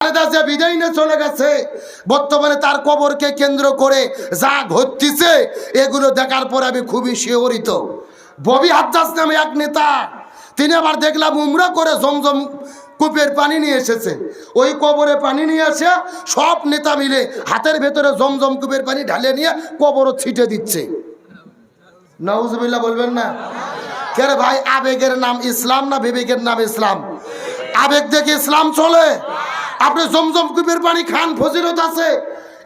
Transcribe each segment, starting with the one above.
খালেদা জিয়া বিদায় নিয়ে চলে গেছে। বর্তমানে তার কবরকে কেন্দ্র করে যা ঘটতেছে এগুলো দেখার পর আমি খুবই শিহরিত। ববি হাজ্জাজ নামে এক নেতা, তিনি আবার দেখলাম উমরা করে জমজম কূপের পানি নিয়ে এসেছে। ওই কবরে পানি নিয়ে এসে সব নেতা মিলে হাতের ভেতরে জমজম কূপের পানি ঢালে নিয়ে কবরও ছিটে দিচ্ছে। নাউজুবিল্লাহ বলবেন না? কে রে ভাই, আবেগের নাম ইসলাম না বিবেকের নাম ইসলাম? আবেগ দেখে ইসলাম চলে? আপনি জমজম কূপের পানি খান, ফজিলত আছে,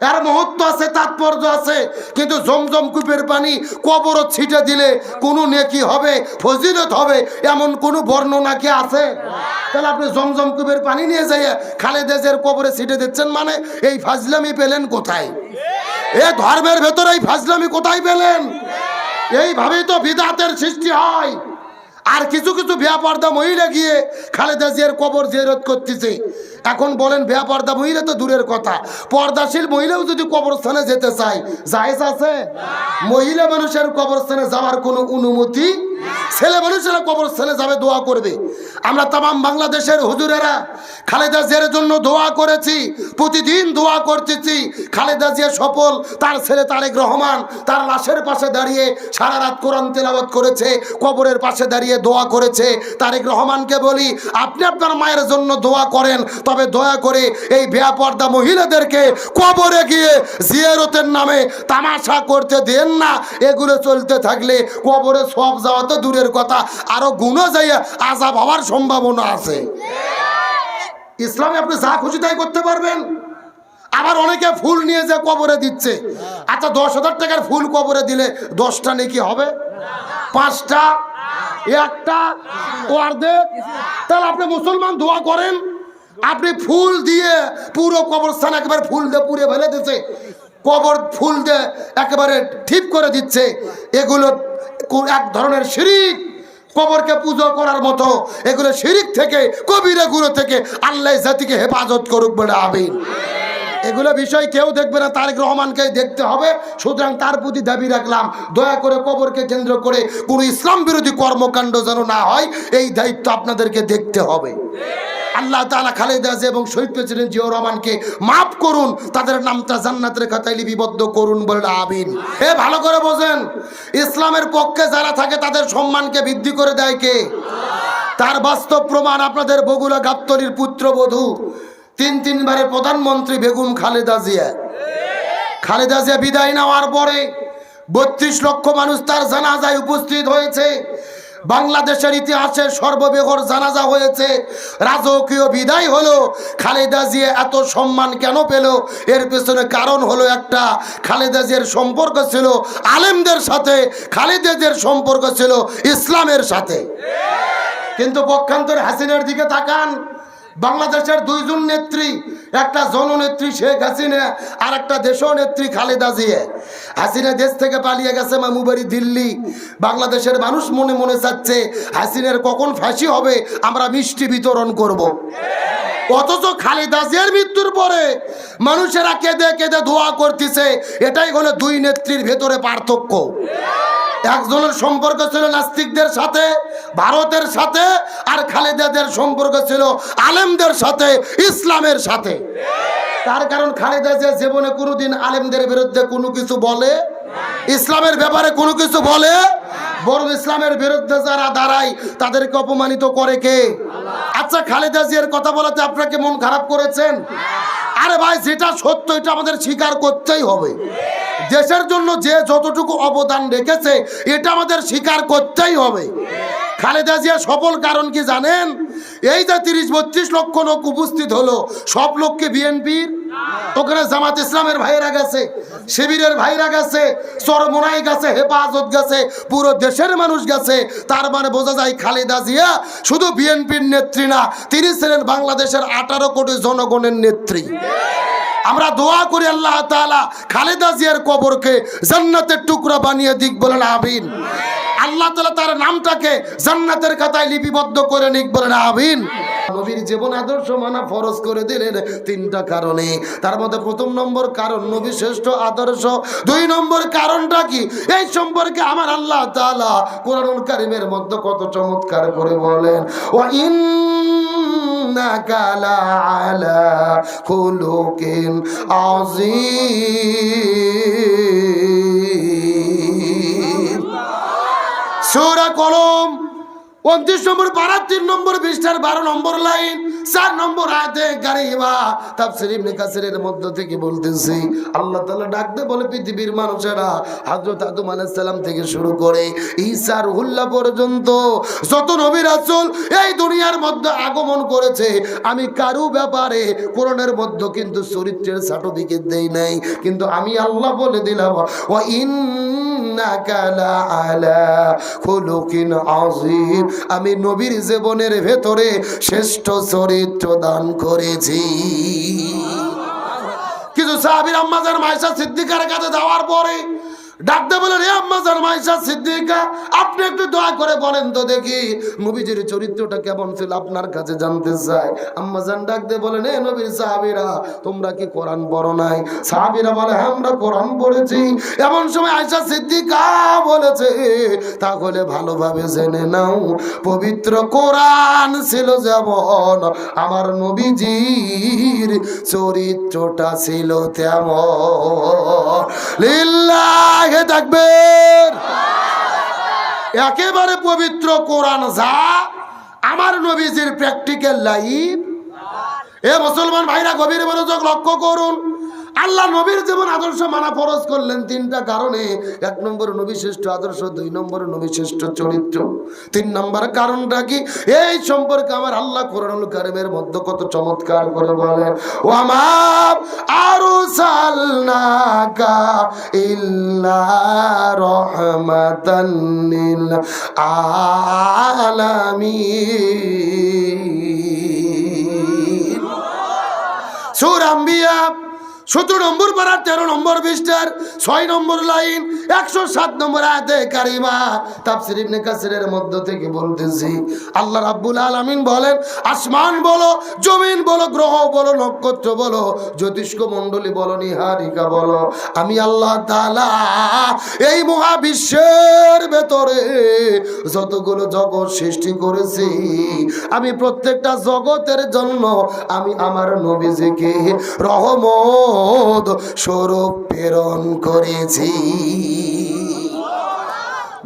এর মহত্ব আছে, তাৎপর্য আছে, কিন্তু জমজম কূপের পানি কবরও ছিটে দিলে কোনো নেকি হবে, ফজিলত হবে, এমন কোনো বর্ণনা কি আছে? তাহলে আপনি জমজম কূপের পানি নিয়ে যাইয়ে খালেদা জিয়ার কবরে ছিটে দিচ্ছেন, মানে এই ফাজলামি পেলেন কোথায়? এ ধর্মের ভেতরে এই ফাজলামি কোথায় পেলেন? এইভাবেই তো বিদআতের সৃষ্টি হয়। আর কিছু কিছু বেপরদা মহিলা গিয়ে খালেদা জিয়ার কবর জিয়ারত করতেছে। এখন বলেন, বেপরদা মহিলা তো দূরের কথা, পর্দাশীল মহিলাও যদি কবরস্থানে যেতে চায়, জায়েজ আছে? মহিলা মানুষের কবরস্থানে যাওয়ার কোনো অনুমতি? ছেলে মানুষেরা কবরস্থানে যাবে, দোয়া করবে। আমরা তামাম বাংলাদেশের হুজুরেরা খালেদা জিয়ার জন্য দোয়া করেছি, প্রতিদিন দোয়া করতেছি। খালেদা জিয়া সফল, তার ছেলে তারেক রহমান তার লাশের পাশে দাঁড়িয়ে সারা রাত কোরআন তেলাওয়াত করেছে, কবরের পাশে দাঁড়িয়ে দোয়া করেছে। তারেক রহমানকে বলি, আপনি আপনার মায়ের জন্য দোয়া করেন, তবে দয়া করে এই বেপরদা মহিলাদেরকে কবরে গিয়ে জিয়ারতের নামে তামাশা করতে দেন না। এগুলো চলতে থাকলে কবরে সব যাওয়া তো দূরের কথা, আরো গুনাহ যাইয়া আযাব হওয়ার সম্ভাবনা আছে। ইসলামে আপনি যা খুশি তাই করতে পারবেন। আবার অনেকে ফুল নিয়ে যে কবরে দিচ্ছে। আচ্ছা, 10,000 টাকার ফুল কবরে দিলে 10টা নেকি হবে? 5টা? 1টা? অর্ধেক? তাহলে আপনি মুসলমান দোয়া করেন, আপনি ফুল দিয়ে পুরো কবরস্থান একেবারে ফুল দিয়ে পুড়ে ফেলে দিচ্ছে, কবর ফুল দিয়ে একেবারে ঠিক করে দিচ্ছে। এগুলো এক ধরনের শিরিক, কবরকে পুজো করার মতো। এগুলো শিরিক থেকে, কবিরা গুলো থেকে আল্লাহ জাতিকে হেফাজত করুক বলে আমিন। এগুলো বিষয় কেউ দেখবে না, তারেক রহমানকে দেখতে হবে। সুতরাং তার প্রতি দাবি রাখলাম, দয়া করে কবরকে কেন্দ্র করে কোনো ইসলাম বিরোধী কর্মকাণ্ড যেন না হয়, এই দায়িত্ব আপনাদেরকে দেখতে হবে। আল্লাহ তাআলা খালেদা জিয়া এবং শহীদ প্রেসিডেন্ট জিয়াউর রহমানকে মাফ করুন, তাদের নামটা জান্নাতের খাতায় লিপিবদ্ধ করুন বলে আমিন। এ ভালো করে বোঝেন, ইসলামের পক্ষে যারা থাকে তাদের সম্মানকে বৃদ্ধি করে দেয় কে? তার বাস্তব প্রমাণ আপনাদের বগুড়া গাবতলীর পুত্রবধূ, 3 বারের প্রধানমন্ত্রী বেগম খালেদা জিয়া। খালেদা জিয়া বিদায় নেওয়ার পরে 32 লক্ষ মানুষ তার জানাজায় উপস্থিত হয়েছে। বাংলাদেশের ইতিহাসে সর্ববৃহৎ জানাজা হয়েছে, রাজকীয় বিদায় হলো। খালেদা জিয়া এত সম্মান কেন পেল? এর পেছনে কারণ হলো একটা, খালেদা জিয়ার সম্পর্ক ছিল আলেমদের সাথে, খালেদা জিয়ার সম্পর্ক ছিল ইসলামের সাথে। কিন্তু পক্ষান্তরে হাসিনার দিকে তাকান, বাংলাদেশের 2 জন নেত্রী, একটা জননেত্রী শেখ হাসিনা আর একটা দেশনেত্রী খালেদা জিয়া। হাসিনা দেশ থেকে পালিয়ে গেছে মামুবাড়ি দিল্লি। বাংলাদেশের মানুষ মনে মনে চাচ্ছে হাসিনার কখন ফাঁসি হবে, আমরা মিষ্টি বিতরণ করব। অথচ খালেদা জিয়ার মৃত্যুর পরে মানুষেরা কেঁদে কেঁদে দোয়া করতেছে। এটাই হলো 2 নেত্রীর ভেতরে পার্থক্য। একজনের সম্পর্ক ছিল নাস্তিকদের সাথে, ভারতের সাথে, আর খালেদাদের সম্পর্ক ছিল আলেমদের সাথে, ইসলামের সাথে। তার কারণ খালেদা জিয়া জীবনে কোনোদিন আলেমদের বিরুদ্ধে কোনো কিছু বলে, ইসলামের ব্যাপারে কোনো কিছু বলে, বরং ইসলামের বিরুদ্ধে যারা দাঁড়ায় তাদেরকে অপমানিত করে কে? আচ্ছা, খালেদা জিয়ার কথা বলাতে আপনাকে মন খারাপ করেছেন? আরে ভাই, যেটা সত্য এটা আমাদের স্বীকার করতেই হবে। দেশের জন্য যে যতটুকু অবদান রেখেছে এটা আমাদের স্বীকার করতেই হবে। খালেদা জিয়া সফল কারণ কি জানেন? এই যে 30-32 লক্ষ লোক উপস্থিত হলো, সব লোককে বিএনপির, ওখানে জামাত ইসলামের ভাইরা গেছে, শিবিরের ভাইরা গেছে, চরমোনাই গেছে, হেফাজত গেছে, পুরো দেশের মানুষ গেছে। তার মানে বোঝা যায় খালেদা জিয়া শুধু বিএনপির নেত্রী না, তিনি ছিলেন বাংলাদেশের 18 কোটি জনগণের নেত্রী। আমরা দোয়া করি আল্লাহ তাআলা খালেদা জিয়ার কবরকে জান্নাতের টুকরা বানিয়ে দিক, বলেন আমিন। আল্লাহ তাআলা তার নামটাকে জান্নাতের খাতায় লিপিবদ্ধ করে নিক, বলেন আমিন। নবীর জীবন আদর্শ মানা ফরজ করে দিলেন 3টা কারণে। তার মধ্যে 1 নম্বর কারণ নবী শ্রেষ্ঠ আদর্শ। 2 নম্বর কারণটা কি? এই সম্পর্কে আমার আল্লাহ তাআলা কোরআনুল কারীমের মধ্যে কত চমৎকার করে বলেন, ওয়া ইন্নাকা লাআলা খুলুকিন আযীম। সূরা কলম 29 নম্বর পারা 3 নম্বর পৃষ্ঠার 12 নম্বর লাইন 4 নম্বর আয়াতে কারিমা। তাফসীর ইবনে কাসিরের মধ্য থেকে বলতেছি, আল্লাহ তাআলা ডাকতে বলে পৃথিবীর মানুষেরা হযরত আদম আলাইহিস সালাম থেকে শুরু করে ঈসা রুহুল্লাহ পর্যন্ত যত নবী রাসূল এই দুনিয়ার মধ্যে আগমন করেছে, আমি কারো ব্যাপারে কোরআনের মধ্যে কিন্তু চরিত্রের সার্টিফিকেট দেই নাই, কিন্তু আমি আল্লাহ বলে দিলাম ওয়া ইন্নাকা লাআলা খুলুকিন আযীম। আমি নবীর জীবনের ভেতরে শ্রেষ্ঠ চরিত্র দান করেছি। কিছু সাহাবীর আম্মাজান মায়েশা সিদ্দিকার কাছে যাওয়ার পরে ডাকতে বলেন, হে আম্মাজান মায়েশা সিদ্দিকা, আপনি একটু দয়া করে বলেন তো দেখি নবীজির চরিত্রটা কেমন ছিল, আপনার কাছে জানতে চাই। আম্মাজান ডাকতে বলেন, হে নবীর সাহাবীরা, তোমরা কি কোরআন পড়ো নাই? সাহাবীরা বলে, হ্যাঁ আমরা কোরআন পড়েছি। এমন সময় আয়েশা সিদ্দিকা বলেছে, তাহলে ভালোভাবে জেনে নাও, পবিত্র কোরআন ছিল যেমন, আমার নবীজির চরিত্রটা ছিল তেমন। লিল্লাহি তাকবীর। একেবারে পবিত্র কোরআন যা, আমার নবীজির প্র্যাকটিক্যাল লাইফ। এ মুসলমান ভাইরা গভীর মনোযোগ লক্ষ্য করুন। আল্লাহ নবীর যেমন আদর্শ মানা ফরজ করলেন 3টা কারণে। 1 নম্বর নবী শ্রেষ্ঠ আদর্শ, 2 নম্বর নবী শ্রেষ্ঠ চরিত্র, 3 নম্বর কারণটা কি? এই সম্পর্কে আমার আল্লাহ কোরআনুল কারীমের মধ্যে কত চমৎকার করে বলেন, ওয়া মা আরসালনাকা ইল্লা রাহমাতান লিল আলামিন। সূরা আম্বিয়া 17 নম্বর পারা 13 নম্বর পৃষ্ঠার 6 নম্বর লাইন 107 নম্বর আয়াতে কারিমা। তাফসীর ইবনে কাসিরের মধ্য থেকে বলতেছি, আল্লাহ রাব্বুল আলামিন বলেন, আসমান বলো, জমিন বলো, গ্রহ বলো, নক্ষত্র বলো, জ্যোতিষ্ক মণ্ডলী বলো, নিহারিকা বলো, আমি আল্লাহ তাআলা এই মহাবিশ্বের ভেতরে যতগুলো জগৎ সৃষ্টি করেছি, আমি প্রত্যেকটা জগতের জন্য আমি আমার নবীজিকে রহমত স্বরূপ প্রেরণ করেছি।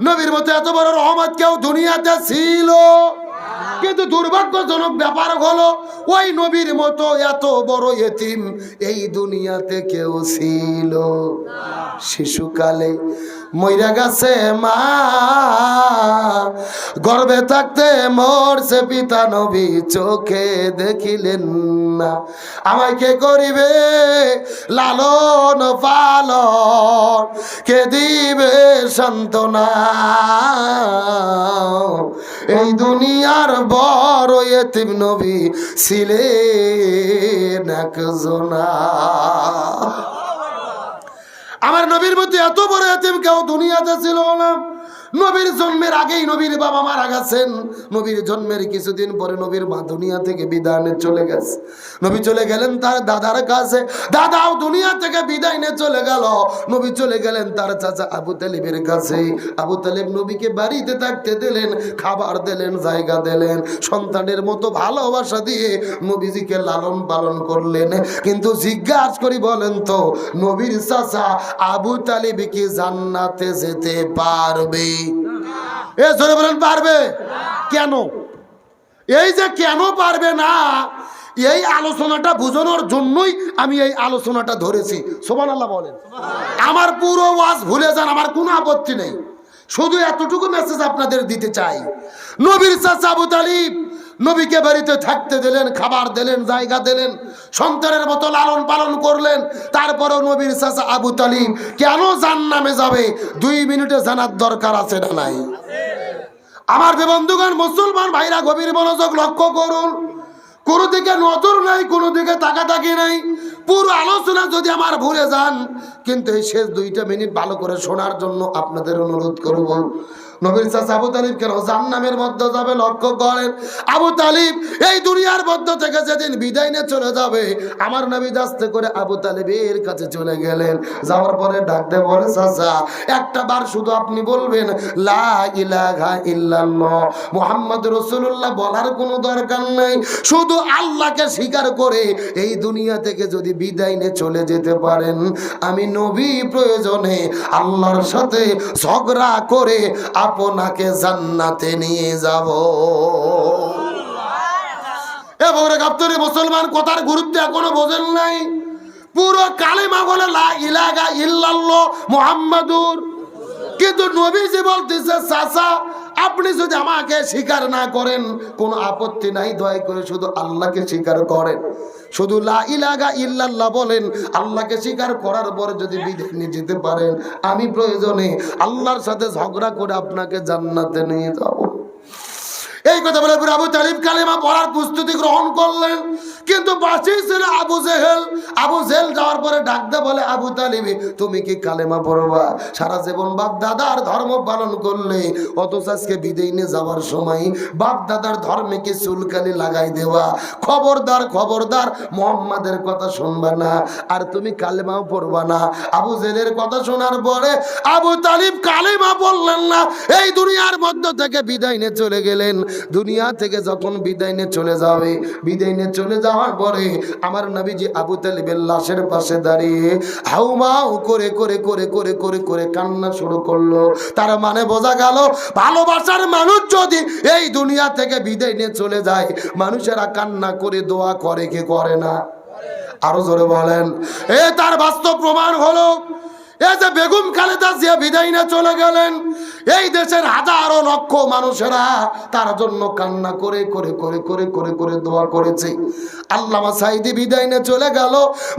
নবীর মতো এত বড় রহমত কেউ দুনিয়াতে ছিল, কিন্তু দুর্ভাগ্যজনক ব্যাপার হলো ওই নবীর মতো এত বড় এতিম এই দুনিয়াতে কেউ ছিল। শিশুকালে মইরা গেছে মা, গর্ভে থাকতে মরছে পিতা, নবী চোখে দেখিলেন না, আমায় কে করিবে লালন পালন, কে দিবে সান্ত্বনা, এই দুনিয়ার বড় এতিম নবী ছিলেন একজনা। আমার নবীর মধ্যে এত বড় এতিম কেউ দুনিয়াতে ছিল না। নবীর জন্মের আগেই নবীর বাবা মারা গেছেন। নবীর জন্মের কিছুদিন পরে নবীর মা দুনিয়া থেকে বিদায় নিয়ে চলে গেছে। নবী চলে গেলেন তার দাদার কাছে, দাদাও দুনিয়া থেকে বিদায় নিয়ে চলে গেল। নবী চলে গেলেন তার চাচা আবু তালিবের কাছে। আবু তালিব নবীকে বাড়িতে থাকতে দিলেন, খাবার দিলেন, জায়গা দিলেন, সন্তানের মতো ভালোবাসা দিয়ে নবীজিকে লালন পালন করলেন। কিন্তু জিজ্ঞাসা করি বলেন তো, নবীর চাচা আবু তালিব কি জান্নাতে যেতে পারবে? এ জোরে বলেন, পারবে? কেন? এই যে কেন পারবে না, এই আলোচনাটা বোঝানোর জন্যই আমি এই আলোচনাটা ধরেছি। সুবহানাল্লাহ বলেন। আমার পুরো ওয়াজ ভুলে যান, আমার কোনো আপত্তি নেই, শুধু এতটুকু মেসেজ আপনাদের দিতে চাই। নবীর চাচা আবু তালিব নবীকে বাড়িতে থাকতে দিলেন, খাবার দিলেন, জায়গা দিলেন, সন্তানের মতো লালন পালন করলেন। তারপরেও নবীর চাচা আবু তালিব কেন জাহান্নামে যাবে 2 মিনিটে জানার দরকার আছে না নাই? আমার বন্ধুগণ, মুসলমান ভাইরা গভীর মনোযোগ লক্ষ্য করুন। কোনো দিকে নজর নাই, কোনো দিকে তাকাতাকি নাই। পুরো আলোচনা যদি আমার ভুলে যান, কিন্তু এই শেষ 2টা মিনিট ভালো করে শোনার জন্য আপনাদের অনুরোধ করব। নবীর চাচা আবু তালিব কেন জাহান্নামের মধ্যে যাবে লক্ষ্য করেন। আবু তালিব এই দুনিয়ার মধ্য থেকে যেদিন বিদায় নিয়ে চলে যাবে, আমার নবী আস্তে করে আবু তালিবের কাছে চলে গেলেন। যাওয়ার পরে ডাকতে বলে, চাচা একটা বার শুধু আপনি বলবেন লা ইলাহা ইল্লাল্লাহ মুহাম্মদ রাসূলুল্লাহ, বলার কোনো দরকার নাই, শুধু আল্লাহকে স্বীকার করে এই দুনিয়া থেকে যদি বিদায় নিয়ে চলে যেতে পারেন, আমি নবী প্রয়োজনে আল্লাহর সাথে ঝগড়া করে আপনাকে জান্নাতে নিয়ে যাব। এবং গাপ্তরি মুসলমান কথার গুরুত্ব এখনো বোঝেন নাই। পুরো কালেমা বলে লা ইলাহা ইল্লাল্লাহ মুহাম্মাদুর, কিন্তু নবীজি বলতেছে চাচা আপনি যদি আমাকে স্বীকার না করেন কোনো আপত্তি নাই, দয়া করে শুধু আল্লাহকে স্বীকার করেন, শুধু লা ইলাহা ইল্লাল্লাহ বলেন। আল্লাহকে স্বীকার করার পরে যদি বিদায় নিয়ে যেতে পারেন, আমি প্রয়োজনে আল্লাহর সাথে ঝগড়া করে আপনাকে জান্নাতে নিয়ে যাব। এই কথা বলে আবু তালিব কালেমা পড়ার প্রস্তুতি গ্রহণ করলেন, কিন্তু পাশেই ছিল আবু জেহেল। আবু জেহেল যাওয়ার পরে ডাকতে বলে, আবু তালিব তুমি কি কালেমা পড়বা? সারা জীবন বাপ দাদার ধর্ম পালন করলে, অথচ আজকে বিদায় নিয়ে যাওয়ার সময় বাপ দাদার ধর্মে কি চুলকালি লাগাই দেওয়া। খবরদার খবরদার, মুহাম্মাদের কথা শুনবা না, আর তুমি কালেমাও পড়বা না। আবু জেহেলের কথা শোনার পরে আবু তালিব কালেমা বললেন না, এই দুনিয়ার মধ্য থেকে বিদায় নিয়ে চলে গেলেন। দুনিয়া থেকে যখন বিদায় নিয়ে চলে যাবে, বিদায় নিয়ে চলে যাওয়ার পরে আমার নবীজি আবু তালিবের লাশের পাশে দাঁড়িয়ে হাউমাউ করে করে করে করে করে করে কান্না শুরু করলো। তার মানে বোঝা গেল, ভালোবাসার মানুষ যদি এই দুনিয়া থেকে বিদায় নিয়ে চলে যায়, মানুষেরা কান্না করে দোয়া করে কি করে না? আরো জোরে বলেন। তার বাস্তব প্রমাণ হলো এই যে বেগম খালেদা জিয়া বিদায় নিয়ে চলে গেলেন, এই দেশের হাজারো লক্ষ মানুষেরা তার জন্য কান্না করে করে করে করে করে করে দোয়া করেছে। আল্লামা সাঈদী বিদায় নিয়ে চলে গেল,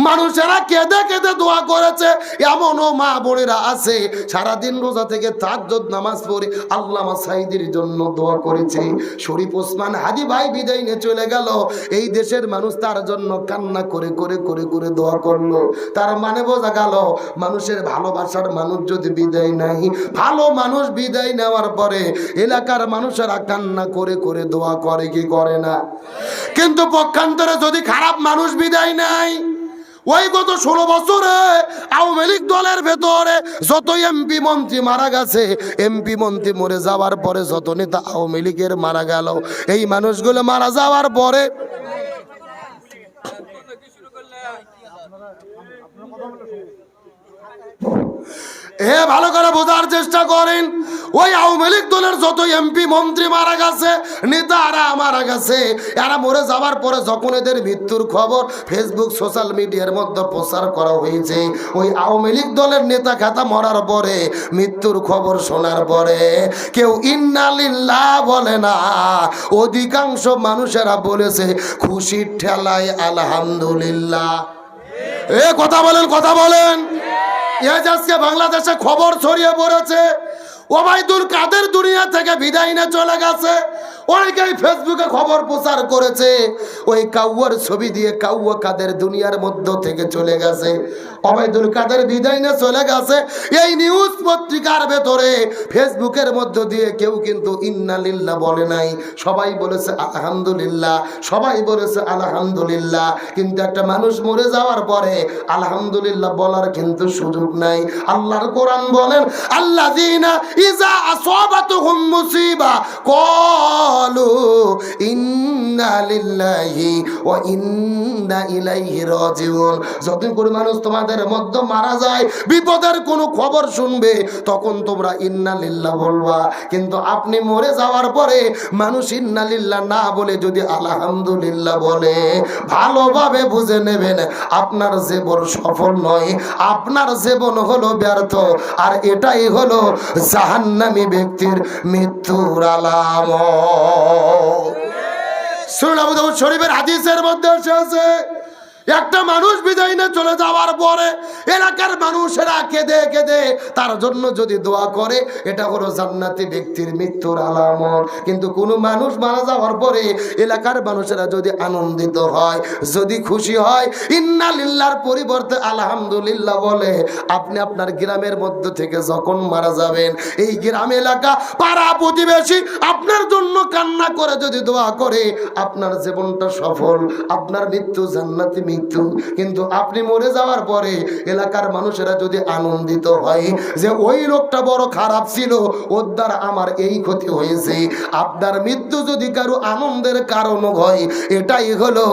মানুষেরা কেঁদে কেঁদে দোয়া করেছে। এমনও মা বোনেরা আছে সারাদিন রোজা থেকে তাহাজ্জুদ নামাজ পড়ে আল্লামা সাঈদীর জন্য দোয়া করেছে। শরীফ ওসমান হাদি ভাই বিদায় নিয়ে চলে গেল, এই দেশের মানুষ তার জন্য কান্না করে করে করে করে দোয়া করলো। তার মানে বোঝা গেল, মানুষের ভালোবাসার মানুষ যদি বিদায় নাই, ভালো মানুষ বিদায় নেওয়ার পরে এলাকার মানুষেরা কান্না করে করে দোয়া করে কি করে না? কিন্তু পক্ষান্তরে যদি খারাপ মানুষ বিদায় নেয়, ওই গত 16 বছরে আওয়ামী লীগ দলের ভেতরে যত এমপি মন্ত্রী মারা গেছে, এমপি মন্ত্রী মরে যাওয়ার পরে যত নেতা আওয়ামী লীগের মারা গেল, এই মানুষগুলো মারা যাওয়ার পরে ভালো করে বোঝার চেষ্টা করেন। ওই আওয়ামী লীগ দলের যত এমপি মন্ত্রী মারা গেছে, নেতারা মারা গেছে, এরা মরে যাওয়ার পরে যখন এদের মৃত্যুর খবর ফেসবুক সোশ্যাল মিডিয়ার মধ্যে প্রচার করা হয়েছে, ওই আওয়ামী লীগ দলের নেতা খাতা মরার পরে মৃত্যুর খবর শোনার পরে কেউ ইন্না লিল্লাহ বলে না, অধিকাংশ মানুষেরা বলেছে খুশির ঠেলায় আলহামদুলিল্লাহ। কথা বলেন, কথা বলেন। আজকে বাংলাদেশে খবর ছড়িয়ে পড়েছে ওবায়দুল কাদের দুনিয়া থেকে বিদায় নিয়ে চলে গেছে। অনেকেই ফেসবুকে খবর প্রচার করেছে, ওই কাউয়ার ছবি দিয়ে কাউয়া কাদের দুনিয়ার মধ্য থেকে চলে গেছে, ওবায়দুল কাদের বিদায় নিয়ে চলে গেছে। এই নিউজ পত্রিকার ভেতরে ফেসবুকের মধ্য দিয়ে কেউ কিন্তু ইন্না লিল্লাহ বলে নাই, সবাই বলেছে আলহামদুলিল্লাহ, সবাই বলেছে আলহামদুলিল্লাহ। কিন্তু একটা মানুষ মরে যাওয়ার পরে আলহামদুলিল্লাহ বলার কিন্তু সুযোগ নাই। আল্লাহর কোরআন বলেন, আল্লাযীনা ইযা আসাবাতুহুম মুসিবা ক্বালু ইন্না লিল্লাহি ওয়া ইন্না ইলাইহি রাজিউন। যতদিন করে মানুষ তোমাদের মধ্যে মারা যায়, বিপদের কোনো খবর শুনবে, তখন তোমরা ইন্না লিল্লাহ বলবা। কিন্তু আপনি মরে যাওয়ার পরে মানুষ ইন্না লিল্লাহ না বলে যদি আলহামদুলিল্লাহ বলে, ভালোভাবে বুঝে নেবেন আপনার জীবন সফল নয়, আপনার জীবন হলো ব্যর্থ, আর এটাই হলো জাহান্নামী ব্যক্তির মৃত্যুর আলামত। সুনান আবু দাউদ শরীফের হাদিসের মধ্যে এসেছে, একটা মানুষ বিদায় নিয়ে চলে যাওয়ার পরে এলাকার মানুষেরা কেঁদে কেঁদে তার জন্য যদি দোয়া করে, এটা হলো জান্নাতি ব্যক্তির মৃত্যুর আলামত। কিন্তু কোনো মানুষ মারা যাওয়ার পরে এলাকার মানুষেরা যদি আনন্দিত হয়, যদি খুশি হয়, ইন্না লিল্লাহর পরিবর্তে আলহামদুলিল্লাহ বলে, আপনি আপনার গ্রামের মধ্য থেকে যখন মারা যাবেন, এই গ্রাম এলাকা পাড়া প্রতিবেশী আপনার জন্য কান্না করে যদি দোয়া করে, আপনার জীবনটা সফল, আপনার মৃত্যু জান্নাতি মৃত্যু। কিন্তু আপনি মরে যাওয়ার পরে এলাকার মানুষেরা যদি আনন্দিত হয় যে ওই লোকটা বড় খারাপ ছিল, ওর দ্বারা আমার এই ক্ষতি হয়েছে, আপনার মৃত্যু যদি কারো আনন্দের কারণ হয়, এটাই হলো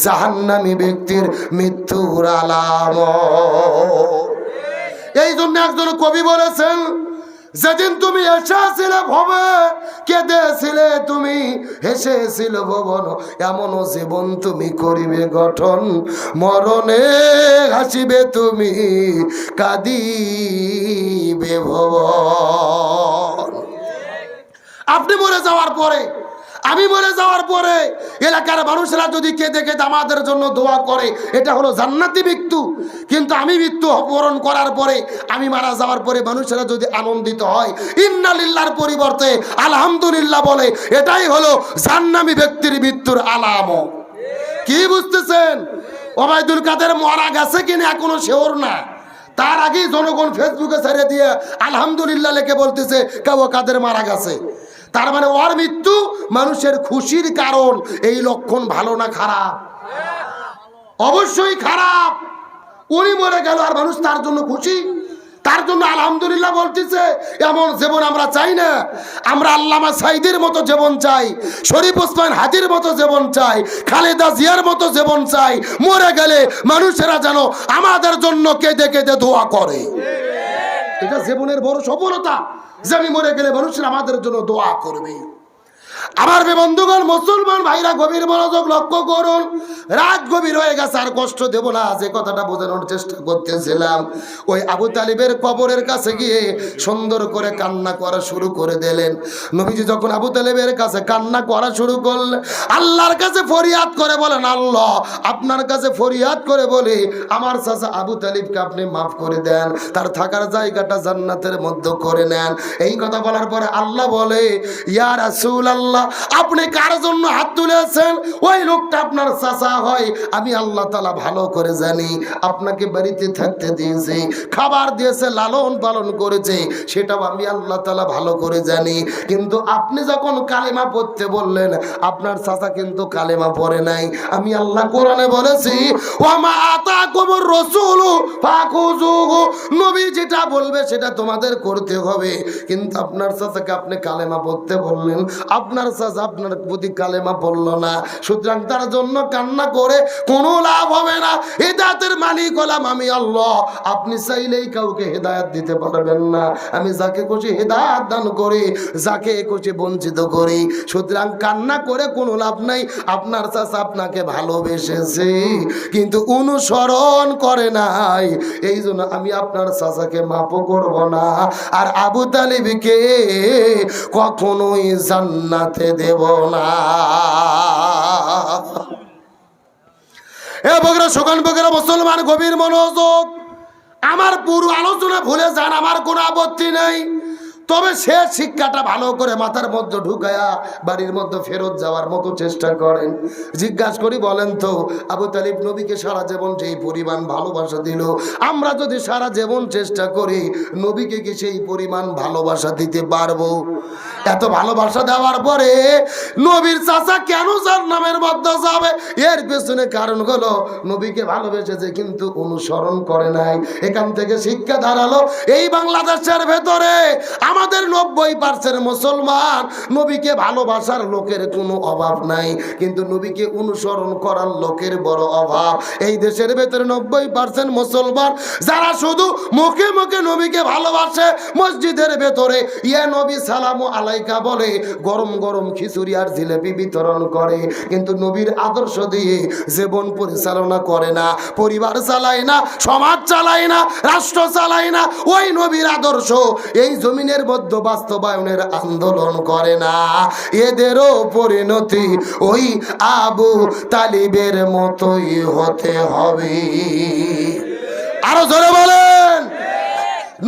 জাহান্নামী ব্যক্তির মৃত্যুর আলামত। এই জন্য একজন কবি বলেছেন, যেদিন তুমি এসেছিলে ভবে, কেঁদেছিলে তুমি, হেসেছিলে ভবন, এমন জীবন তুমি করিবে গঠন, মরণে হাসিবে তুমি, কাঁদিবে ভবন। আপনি মরে যাওয়ার পরে, আমি মরে যাওয়ার পরে এলাকার মানুষরা যদি কেঁদে কেঁদে আমাদের জন্য দোয়া করে, এটা হলো জান্নাতি মৃত্যু। কিন্তু আমি মৃত্যু বরণ করার পরে, আমি মারা যাওয়ার পরে মানুষেরা যদি আনন্দিত হয়, ইন্না লিল্লাহর পরিবর্তে আলহামদুলিল্লাহ বলে, এটাই হলো জান্নামী ব্যক্তির মৃত্যুর আলামত। কি বুঝতেছেন? ওবায়দুল কাদের মারা গেছে কিনা এখনো শিওর না, তার আগেই জনগণ ফেসবুকে ছেড়ে দিয়ে আলহামদুলিল্লাহ লিখে বলতেছে কেউ কাদের মারা গেছে। তার মানে ওর মৃত্যু মানুষের খুশির কারণ। এই লক্ষণ ভালো না খারাপ? অবশ্যই খারাপ। উনি মরে গেল আর মানুষ তার জন্য খুশি, তার জন্য আলহামদুলিল্লাহ বলতেছে। এমন জীবন আমরা চাই না। আমরা আল্লামা সাইদের মতো জীবন চাই, শরীফ ওসমান হাদির মতো জীবন চাই, খালেদা জিয়ার মতো জীবন চাই। মরে গেলে মানুষেরা যেন আমাদের জন্য কেঁদে কেঁদে দোয়া করে। এটা জীবনের বড় সফলতা যে আমি মরে গেলে মানুষেরা আমাদের জন্য দোয়া করবে। আমার বন্ধুগণ, মুসলমান ভাইরা গভীর মনোযোগ লক্ষ্য করুন। রাত গভীর হয়ে গেছে, আর কষ্ট দেব না। যে কথাটা বোঝানোর চেষ্টা করতেছিলাম, ওই আবু তালিবের কবরের কাছে গিয়ে সুন্দর করে কান্না করা শুরু করে দিলেন। নবীজি যখন আবু তালিবের কাছে কান্না করা শুরু করলেন, আল্লাহর কাছে ফরিয়াদ করে বলেন, আল্লাহ আপনার কাছে ফরিয়াদ করে বলি, আমার চাচা আবু তালিবকে আপনি মাফ করে দেন, তার থাকার জায়গাটা জান্নাতের মধ্যে করে নেন। এই কথা বলার পরে আল্লাহ বলে, ইয়া রাসূলুল্লাহ, আপনি কার জন্য হাত তুলেছেন? ওই লোকটা আপনার চাচা হয়। আমি আল্লাহ তাআলা ভালো করে জানি। আপনাকে বাড়িতে থাকতে দিয়েছে, খাবার দিয়েছে, লালন পালন করেছে, সেটাও আমি আল্লাহ তাআলা ভালো করে জানি। কিন্তু আপনি যখন কালেমা পড়তে বললেন, আপনার চাচা কিন্তু কালেমা পড়ে নাই। আমি আল্লাহ কোরআনে বলেছি, ওয়ামা আতাকুমুর রাসূলু ফাখুযুহু, নবী যেটা বলবে সেটা তোমাদের করতে হবে। কিন্তু আপনার চাচাকে আপনি কালেমা পড়তে বললেন, আপনার চাচা আপনার প্রতি কালেমা পড়ল না, সুতরাং তার জন্য কান্না করে কোনো লাভ হবে না। হিদায়াতের মালিক হলাম আমি আল্লাহ। আপনি চাইলেই কাউকে হেদায়াত দিতে পারবেন না। আমি যাকে খুশি হেদায়াত দান করি, যাকে খুশি বঞ্চিত করি। সুতরাং কান্না করে কোনো লাভ নাই। আপনার চাচা আপনাকে ভালোবেসেছে কিন্তু অনুসরণ করে নাই, এই জন্য আমি আপনার চাচাকে মাফও করব না, আর আবু তালিবকে কখনোই জান্নাতে দেব না। এ বগরা সুগান বগরা মুসলমান, গভীর মনোযোগ। আমার পুরো আলোচনা ভুলে যান, আমার কোনো আপত্তি নেই। তবে সে শিক্ষাটা ভালো করে মাথার মধ্যে ঢুকায়া বাড়ির মধ্যে ফেরত যাওয়ার মতো চেষ্টা করেন। জিজ্ঞাসা করি, বলেন তো আবু তালিব নবীকে সারা জীবন যেই পরিমাণ ভালোবাসা দিল, আমরা যদি সারা জীবন চেষ্টা করি, নবীকে কি সেই পরিমাণ ভালোবাসা দিতে পারবো? এত ভালোবাসা দেওয়ার পরে নবীর চাচা কেন জাহান্নামের মধ্যে যাবে? এর পেছনে কারণ হলো নবীকে ভালোবেসেছে কিন্তু অনুসরণ করে নাই। এখান থেকে শিক্ষা দাঁড়ালো, এই বাংলাদেশের ভেতরে আমাদের 90% মুসলমান, নবীকে ভালোবাসার লোকের কোনো অভাব নাই, কিন্তু নবীকে অনুসরণ করার লোকের বড় অভাব। এই দেশের ভেতরে 90% মুসলমান যারা শুধু মুখে মুখে নবীকে ভালোবাসে, মসজিদের ভেতরে ইয়া নবী সালামু আলাইকা বলে, গরম গরম খিচুড়ি আর জিলেপি বিতরণ করে, কিন্তু নবীর আদর্শ দিয়ে জীবন পরিচালনা করে না, পরিবার চালায় না, সমাজ চালায় না, রাষ্ট্র চালায় না। ওই নবীর আদর্শ এই জমিনের মধ্যে বাস্তবায়নের আন্দোলন করে না, এদেরও পরিণতি ওই আবু তালিবের মতোই হতে হবে। আরো জোরে বলেন।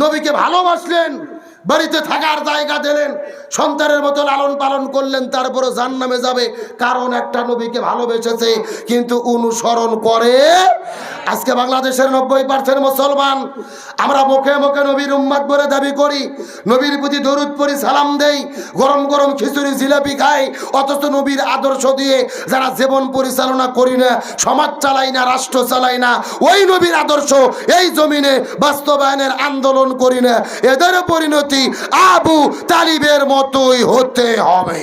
নবীকে ভালোবাসলেন, বাড়িতে থাকার জায়গা দিলেন, সন্তানের মতো লালন পালন করলেন, তারপরে জান্নামে যাবে, কারণ একটা নবীকে ভালোবেসেছে, কিন্তু অনুসরণ করে। আজকে বাংলাদেশের 90% মুসলমান আমরা মুখে মুখে নবীর উম্মত বলে দাবি করি, নবীর প্রতি দরুদ পড়ি, সালাম দেই, গরম গরম খিচুড়ি জিলাপি খাই, অথচ নবীর আদর্শ দিয়ে যারা জীবন পরিচালনা করি না, সমাজ চালাই না, রাষ্ট্র চালাই না, ওই নবীর আদর্শ এই জমিনে বাস্তবায়নের আন্দোলন করি না, এদের পরিণতি আবু তালিবের মতোই হতে হবে।